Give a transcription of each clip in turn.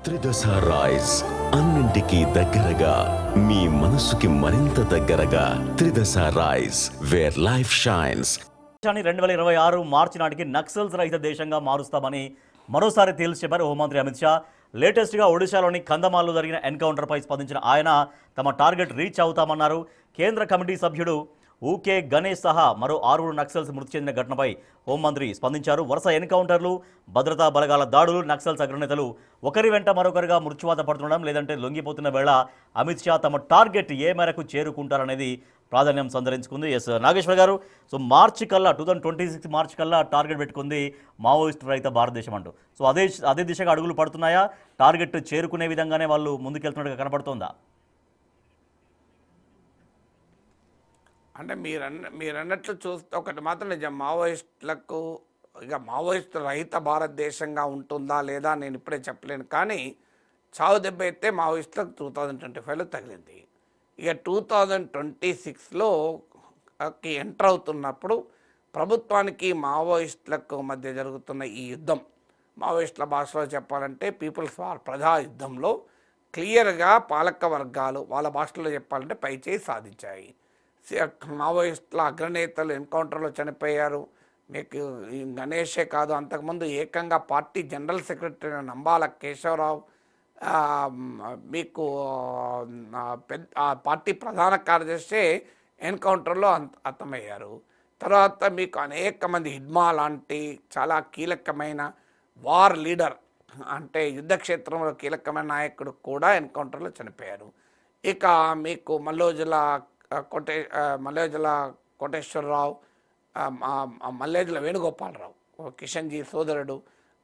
త్రిదశ rice అన్నింటికీ దగ్గరగా మీ మనసుకి మరింత దగ్గరగా త్రిదశ రైస్ వేర్ లైఫ్ షైన్స్. 2026 మార్చి నాటికి నక్సల్స్ రహిత దేశంగా మారుస్తామని మరోసారి తేల్చి చెప్పారు హోంమంత్రి అమిత్ షా. లేటెస్ట్గా ఒడిశాలోని కందమాల్లో జరిగిన ఎన్కౌంటర్పై స్పందించిన ఆయన తమ టార్గెట్ రీచ్ అవుతామన్నారు. కేంద్ర కమిటీ సభ్యుడు ఊకే గణేష్ సహా మరో 6 నక్సల్స్ మృతి చెందిన ఘటనపై హోంమంత్రి స్పందించారు. వరుస ఎన్కౌంటర్లు, భద్రతా బలగాల దాడులు, నక్సల్స్ అగ్రనేతలు ఒకరి వెంట మరొకరిగా మృత్యువాత పడుతుండడం లేదంటే లొంగిపోతున్న వేళ అమిత్ షా తమ టార్గెట్ ఏ మేరకు చేరుకుంటారనేది ప్రాధాన్యం సంతరించుకుంది. ఎస్ నాగేశ్వర్ గారు, సో మార్చి కల్లా 2026 మార్చి కల్లా టార్గెట్ పెట్టుకుంది మావోయిస్టు రహిత భారతదేశం అంటూ. సో అదే దిశగా అడుగులు పడుతున్నాయా? టార్గెట్ చేరుకునే విధంగానే వాళ్ళు ముందుకెళ్తున్నట్టుగా కనపడుతోందా? అంటే మీరన్నట్లు చూస్తే ఒకటి మాత్రం నిజం, మావోయిస్టులకు ఇక మావోయిస్టు రహిత భారతదేశంగా ఉంటుందా లేదా నేను ఇప్పుడే చెప్పలేను. కానీ చావు దెబ్బ అయితే మావోయిస్టులకు 2025లో తగిలింది. ఇక 2026లో ఎంటర్ అవుతున్నప్పుడు ప్రభుత్వానికి మావోయిస్టులకు మధ్య జరుగుతున్న ఈ యుద్ధం, మావోయిస్టుల భాషలో చెప్పాలంటే పీపుల్స్ వార్, ప్రజా యుద్ధంలో క్లియర్గా పాలక వర్గాలు వాళ్ళ భాషలో చెప్పాలంటే పైచేయి సాధించాయి. మావోయిస్టుల అగ్రనేతలు ఎన్కౌంటర్లో చనిపోయారు. మీకు గణేషే కాదు, అంతకుముందు ఏకంగా party general secretary Nambala Keshava Rao, మీకు పార్టీ ప్రధాన కార్యదర్శి ఎన్కౌంటర్లో అంతమయ్యారు. తర్వాత మీకు అనేక మంది హిడ్మా లాంటి చాలా కీలకమైన వార్ లీడర్, అంటే యుద్ధ క్షేత్రంలో కీలకమైన నాయకుడు కూడా ఎన్కౌంటర్లో చనిపోయారు. ఇక మీకు మల్లేజల కోటేశ్వరరావు, మల్లేజల వేణుగోపాలరావు, కిషన్జీ సోదరుడు,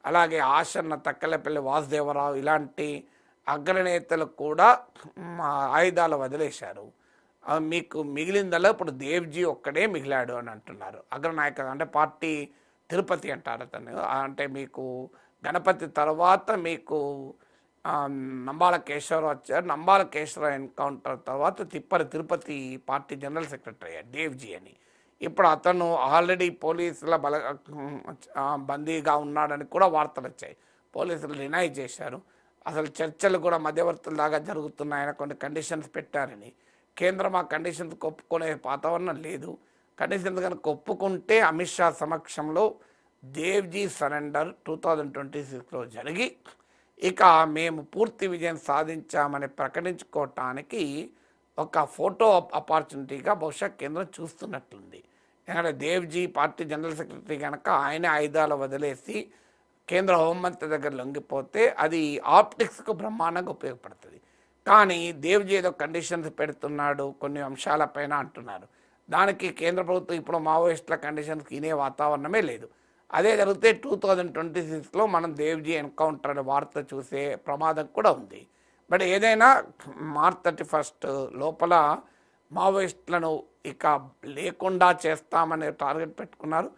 అలాగే ఆశన్న తక్కలపల్లి వాసుదేవరావు, ఇలాంటి అగ్రనేతలు కూడా ఆయుధాలు వదిలేశారు. మీకు మిగిలిందలో ఇప్పుడు దేవ్జీ ఒక్కడే మిగిలాడు అని అంటున్నారు. అగ్రనాయకుడు అంటే పార్టీ తిరుపతి అంటారు అతను. అంటే మీకు గణపతి తర్వాత మీకు నంబాల కేశవరావు వచ్చారు. నంబాల కేశవరావు ఎన్కౌంటర్ తర్వాత తిరుపతి పార్టీ జనరల్ సెక్రటరీ అయ్యారు దేవ్జీ అని. ఇప్పుడు అతను ఆల్రెడీ పోలీసుల బందీగా ఉన్నాడని కూడా వార్తలు వచ్చాయి. పోలీసులు డినై చేశారు. అసలు చర్చలు కూడా మధ్యవర్తుల దాకా జరుగుతున్నాయని, కొన్ని కండిషన్స్ పెట్టారని. కేంద్రం ఆ కండిషన్స్ ఒప్పుకునే వాతావరణం లేదు. కండిషన్స్ కనుక ఒప్పుకుంటే అమిత్ షా సమక్షంలో దేవ్జీ సరెండర్ 2026లో జరిగి ఇక మేము పూర్తి విజయం సాధించామని ప్రకటించుకోవటానికి ఒక ఫోటో ఆపర్చునిటీగా బహుశా కేంద్రం చూస్తున్నట్లుంది. ఎందుకంటే దేవ్జీ పార్టీ జనరల్ సెక్రటరీ కనుక ఆయన ఆయుధాలు వదిలేసి కేంద్ర హోంమంత్రి దగ్గర లొంగిపోతే అది ఆప్టిక్స్కు బ్రహ్మాండంగా ఉపయోగపడుతుంది. కానీ దేవ్జీ ఏదో కండిషన్స్ పెడుతున్నాడు కొన్ని అంశాలపైన అంటున్నారు. దానికి కేంద్ర ప్రభుత్వం ఇప్పుడు మావోయిస్టుల కండిషన్స్కి ఇనే వాతావరణమే లేదు. అదే జరిగితే 2026లో మనం దేవ్జీ ఎన్కౌంటర్ అనే వార్త చూసే ప్రమాదం కూడా ఉంది. బట్ ఏదైనా మార్చ్ 31 లోపల మావోయిస్టులను ఇక లేకుండా చేస్తామనే టార్గెట్ పెట్టుకున్నారు.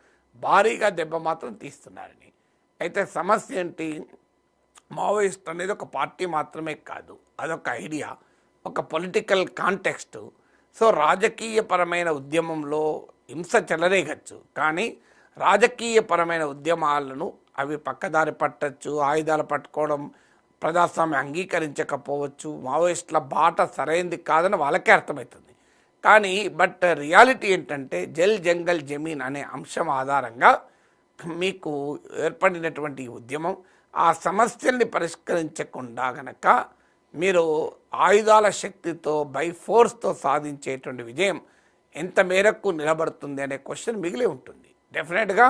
భారీగా దెబ్బ మాత్రం తీస్తున్నారని. అయితే సమస్య ఏంటి, మావోయిస్ట్ అనేది ఒక పార్టీ మాత్రమే కాదు, అదొక ఐడియా, ఒక పొలిటికల్ కాంటెక్స్ట్. సో రాజకీయపరమైన ఉద్యమంలో హింస చెలరేగచ్చు, కానీ రాజకీయపరమైన ఉద్యమాలను అవి పక్కదారి పట్టచ్చు. ఆయుధాలు పట్టుకోవడం ప్రజాస్వామ్యం అంగీకరించకపోవచ్చు, మావోయిస్టుల బాట సరైంది కాదని వాళ్ళకే అర్థమవుతుంది. కానీ బట్ రియాలిటీ ఏంటంటే జల్ జంగల్ జమీన్ అనే అంశం ఆధారంగా మీకు ఏర్పడినటువంటి ఉద్యమం ఆ సమస్యల్ని పరిష్కరించకుండా గనక మీరు ఆయుధాల శక్తితో బై ఫోర్స్తో సాధించేటువంటి విజయం ఎంత మేరకు నిలబడుతుంది అనే క్వశ్చన్ మిగిలి ఉంటుంది. డెఫినెట్గా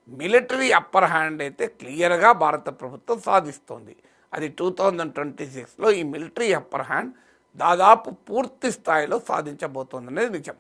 మిలిటరీ అప్పర్ హ్యాండ్ అయితే క్లియర్గా భారత ప్రభుత్వం సాధిస్తుంది. అది 2026లో ఈ మిలిటరీ అప్పర్ హ్యాండ్ దాదాపు పూర్తి స్థాయిలో సాధించబోతోందనేది నిజం.